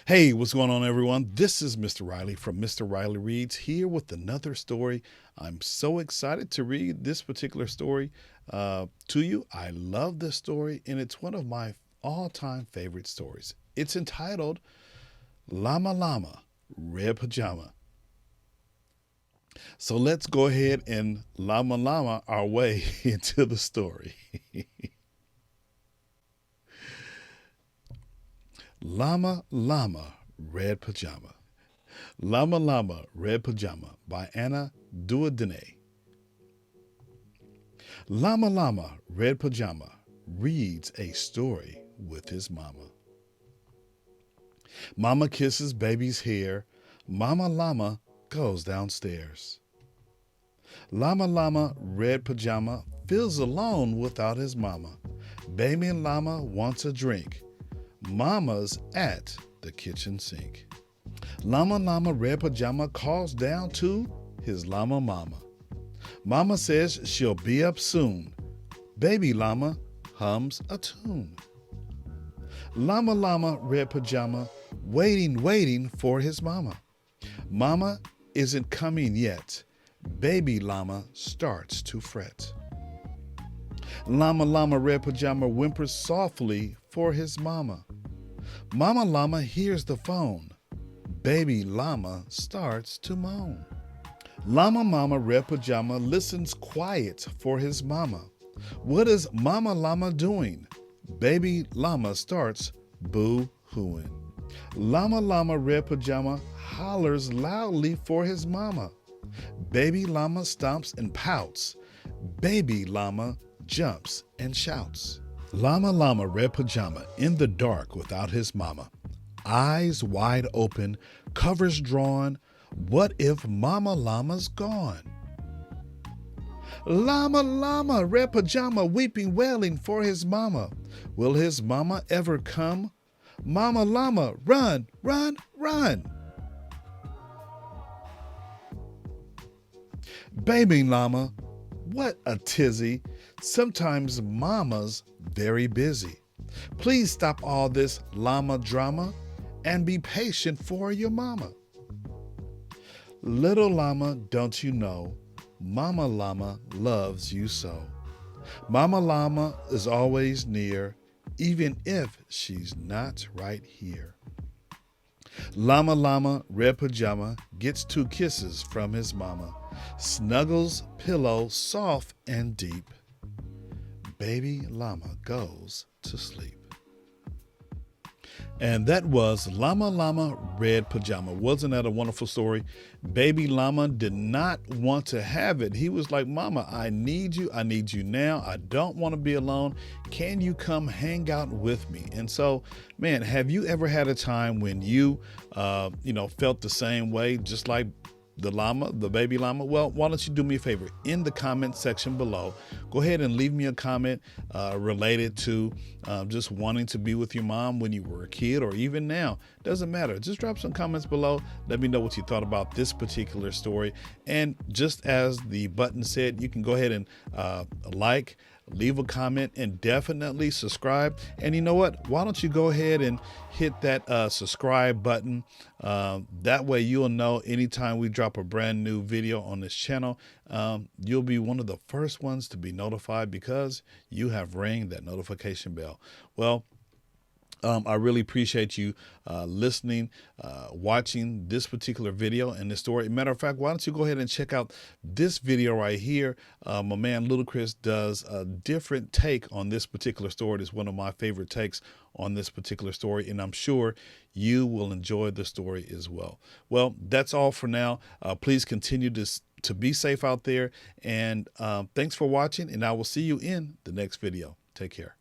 Hey, what's going on, everyone? This is Mr. Riley from Mr. Riley Reads here with another story. I'm so excited to read this particular story to you. I love this story, and it's one of my all time favorite stories. It's entitled Llama Llama Red Pajama. So let's go ahead and Llama Llama our way into the story. Llama Llama Red Pajama. Llama Llama Red Pajama by Anna Dewdney. Llama Llama Red Pajama reads a story with his mama. Mama kisses baby's hair. Mama Llama goes downstairs. Llama Llama Red Pajama feels alone without his mama. Baby Llama wants a drink. Mama's at the kitchen sink. Llama Llama Red Pajama calls down to his llama mama. Mama says she'll be up soon. Baby llama hums a tune. Llama Llama Red Pajama waiting for his mama. Mama isn't coming yet. Baby llama starts to fret. Llama Llama Red Pajama whimpers softly for his mama. Mama Llama hears the phone. Baby llama starts to moan. Llama Mama Red Pajama listens quiet for his mama. What is Mama Llama doing? Baby llama starts boo-hooing. Llama Llama Red Pajama hollers loudly for his mama. Baby llama stomps and pouts. Baby llama jumps and shouts. Llama Llama Red Pajama in the dark without his mama. Eyes wide open, covers drawn. What if Mama Llama's gone? Llama Llama Red Pajama weeping, wailing for his mama. Will his mama ever come? Mama Llama, run, run, run. Baby llama, what a tizzy. Sometimes mama's very busy. Please stop all this llama drama and be patient for your mama. Little llama, don't you know, Mama Llama loves you so. Mama Llama is always near, even if she's not right here. Llama Llama Red Pajama gets 2 kisses from his mama. Snuggles pillow soft and deep. Baby llama goes to sleep. And that was Llama Llama Red Pajama. Wasn't that a wonderful story? Baby llama did not want to have it. He was like, Mama, I need you. I need you now. I don't want to be alone. Can you come hang out with me? And so, man, have you ever had a time when you, felt the same way, just like the llama, the baby llama? Well, why don't you do me a favor? In the comment section below, go ahead and leave me a comment related to just wanting to be with your mom when you were a kid or even now. Doesn't matter. Just drop some comments below. Let me know what you thought about this particular story. And just as the button said, you can go ahead and leave a comment, and definitely subscribe. And you know what? Why don't you go ahead and hit that subscribe button? That way you'll know anytime we drop a brand new video on this channel. You'll be one of the first ones to be notified because you have rang that notification bell. Well, I really appreciate you listening, watching this particular video and this story. Matter of fact, why don't you go ahead and check out this video right here? My man Ludacris does a different take on this particular story. It's one of my favorite takes on this particular story, and I'm sure you will enjoy the story as well. Well, that's all for now. Please continue to be safe out there, and thanks for watching, and I will see you in the next video. Take care.